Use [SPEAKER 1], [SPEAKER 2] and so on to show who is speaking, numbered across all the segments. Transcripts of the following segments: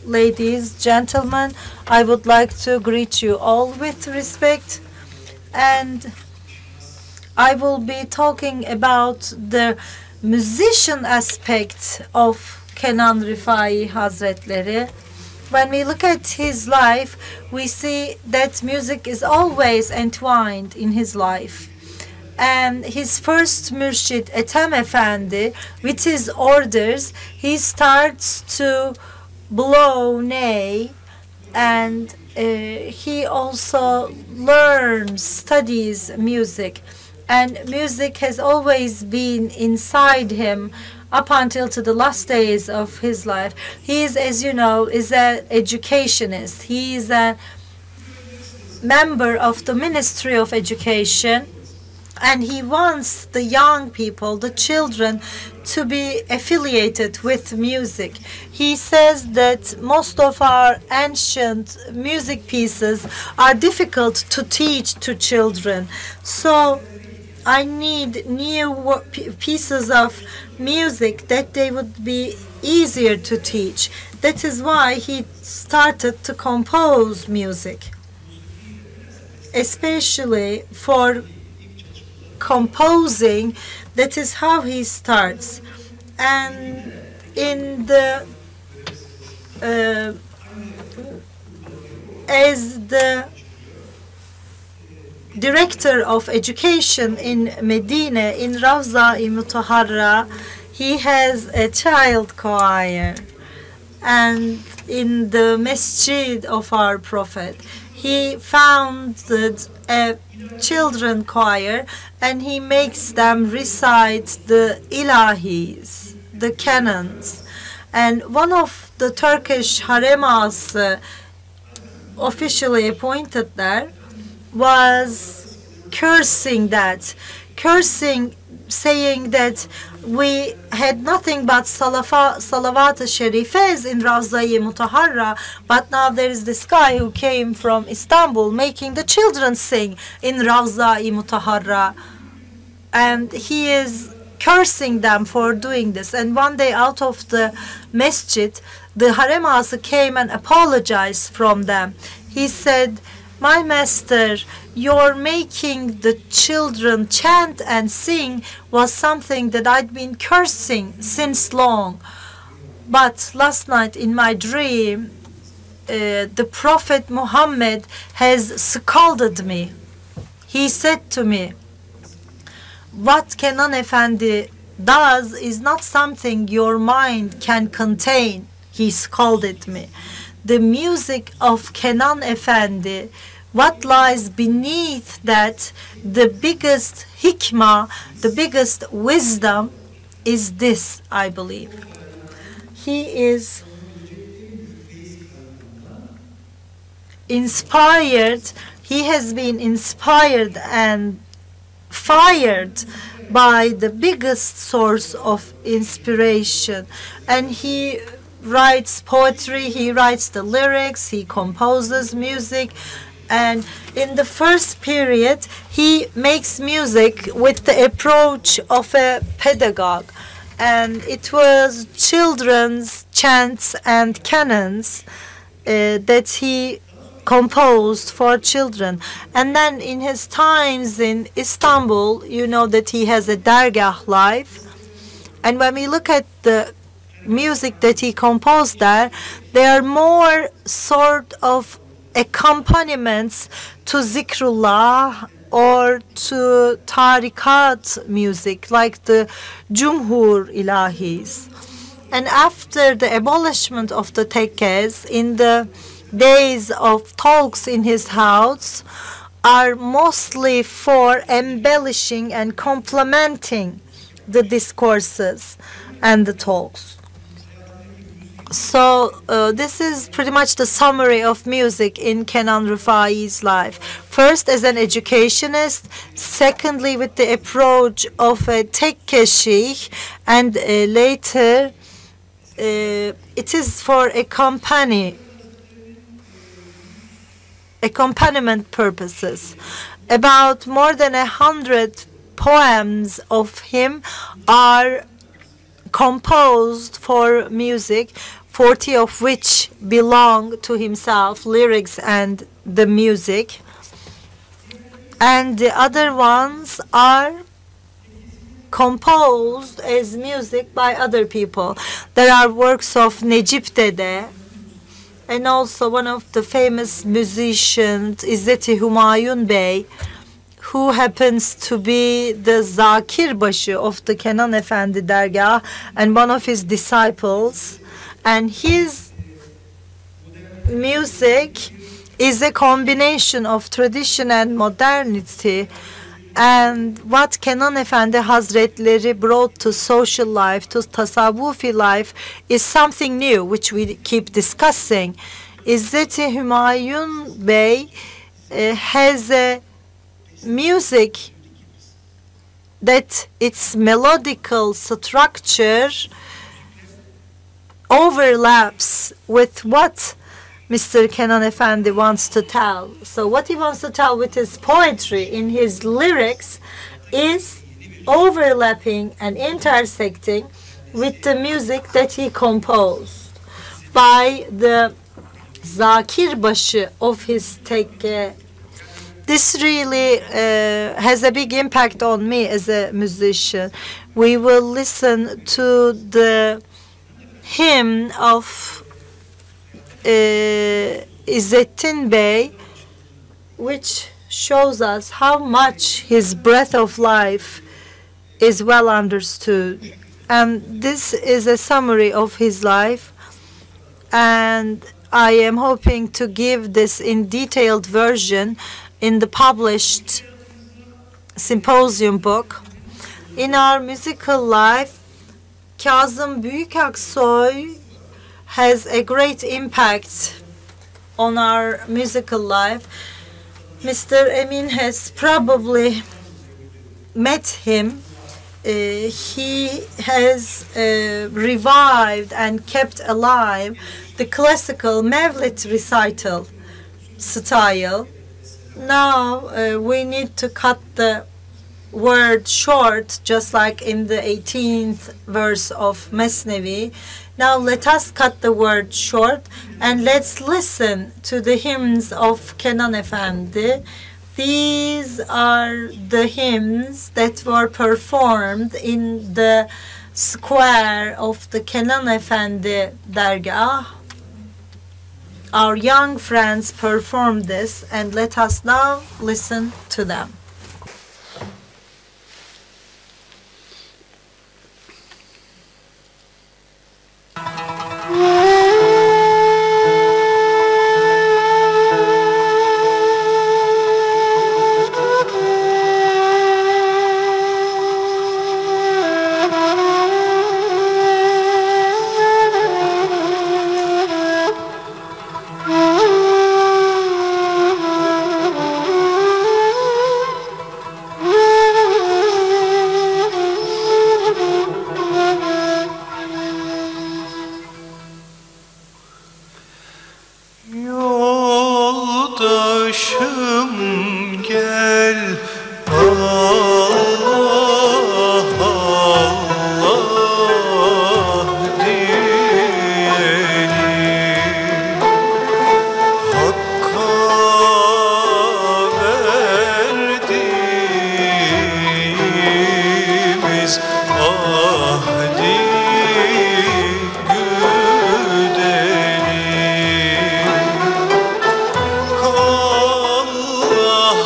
[SPEAKER 1] ladies, gentlemen, I would like to greet you all with respect, and I will be talking about the musician aspect of Kenan Rifai Hazretleri. When we look at his life, we see that music is always entwined in his life. And his first murshid, Ethem Efendi, with his orders, he starts to blow ney, and he also learns, studies music. And music has always been inside him up until to the last days of his life. He is, as you know, is an educationist. He is a member of the Ministry of Education, and he wants the young people, the children, to be affiliated with music. He says that most of our ancient music pieces are difficult to teach to children. So I need new pieces of music that they would be easier to teach. That is why he started to compose music, especially for composing. That is how he starts. And in the as the director of education in Medina, in Ravza-i Mutaharra, he has a child choir. And in the masjid of our Prophet, he founded a children choir, and he makes them recite the ilahis, the canons. And one of the Turkish haremas officially appointed there was cursing, saying that we had nothing but salavat sharifes in Ravza-i Mutaharra, but now there is this guy who came from Istanbul making the children sing in Ravza-i Mutaharra, and he is cursing them for doing this. And one day, out of the masjid, the harem came and apologized from them. He said, "My master, your making the children chant and sing was something that I'd been cursing since long. But last night in my dream, the Prophet Muhammad has scolded me. He said to me, what Kenan Efendi does is not something your mind can contain. He scolded me. The music of Kenan Efendi, what lies beneath that, the biggest hikmah, the biggest wisdom is this, I believe. He is inspired, he has been inspired and fired by the biggest source of inspiration. And he writes poetry, he writes the lyrics, he composes music. And in the first period, he makes music with the approach of a pedagogue. And it was children's chants and canons that he composed for children. And then in his times in Istanbul, you know that he has a dergah life. And when we look at the music that he composed there, they are more sort of accompaniments to zikrullah or to tariqat music, like the Jumhur ilahis. And after the abolishment of the tekkes, in the days of talks in his house are mostly for embellishing and complementing the discourses and the talks. So this is pretty much the summary of music in Kenan Rifai's life. First as an educationist, secondly with the approach of a tekke sheikh, and later it is for accompaniment purposes. About more than 100 poems of him are composed for music. 40 of which belong to himself, lyrics and the music. And the other ones are composed as music by other people. There are works of Necip Dede, and also one of the famous musicians, İzzet-i Humayun Bey, who happens to be the Zakirbaşı of the Kenan Efendi Dergah and one of his disciples. And his music is a combination of tradition and modernity. And what Kenan Efendi Hazretleri brought to social life, to tasawwufi life, is something new, which we keep discussing. İzzet-i Humayun Bey has a music that its melodical structure overlaps with what Mr. Kenan Efendi wants to tell. So what he wants to tell with his poetry in his lyrics is overlapping and intersecting with the music that he composed by the Zakirbaşı of his tekke. This really has a big impact on me as a musician. We will listen to the hymn of İzzettin Bey, which shows us how much his breath of life is well understood. And this is a summary of his life, and I am hoping to give this in detailed version in the published symposium book. In our musical life, Kazım Büyükaksoy has a great impact on our musical life. Mr. Emin has probably met him. He has revived and kept alive the classical Mevlid recital style. Now we need to cut the word short, just like in the 18th verse of Mesnevi. Now let us cut the word short and let's listen to the hymns of Kenan Efendi. These are the hymns that were performed in the square of the Kenan Efendi Dergah. Our young friends performed this, and let us now listen to them.
[SPEAKER 2] Allah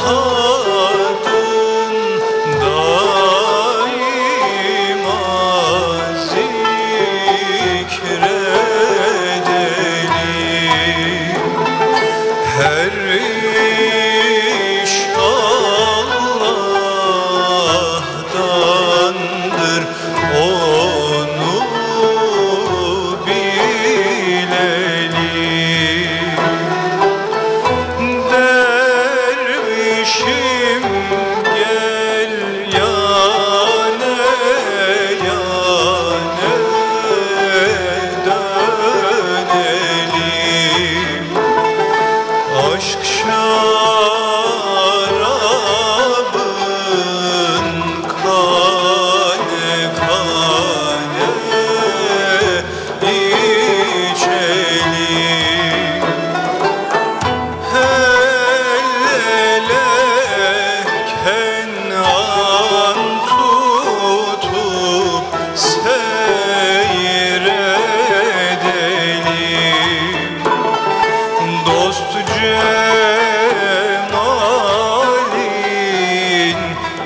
[SPEAKER 2] cemalin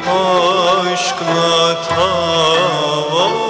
[SPEAKER 2] aşkla tavaf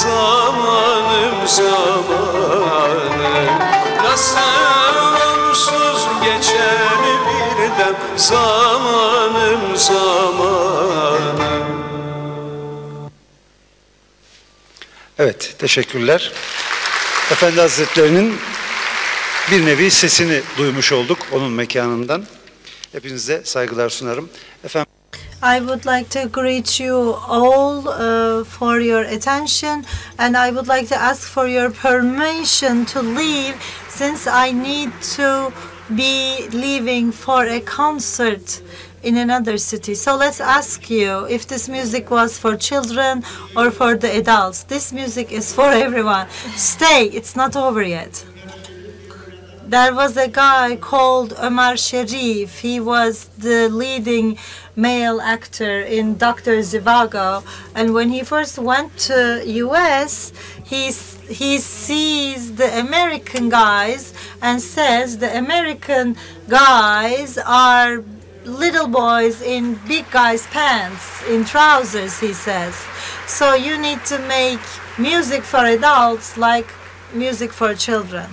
[SPEAKER 2] zamanım zamanım. Nasıl onsuz geçer birden zamanım zamanım.
[SPEAKER 3] Evet, teşekkürler. Efendi Hazretlerinin bir nevi sesini duymuş olduk onun mekanından. Hepinize saygılar sunarım. Efendim.
[SPEAKER 1] I would like to greet you all for your attention, and I would like to ask for your permission to leave, since I need to be leaving for a concert in another city. So let's ask you if this music was for children or for the adults. This music is for everyone. Stay, it's not over yet. There was a guy called Omar Sharif. He was the leading male actor in Dr. Zhivago. And when he first went to US, he sees the American guys and says the American guys are little boys in big guys' pants, in trousers, he says. So you need to make music for adults like music for children.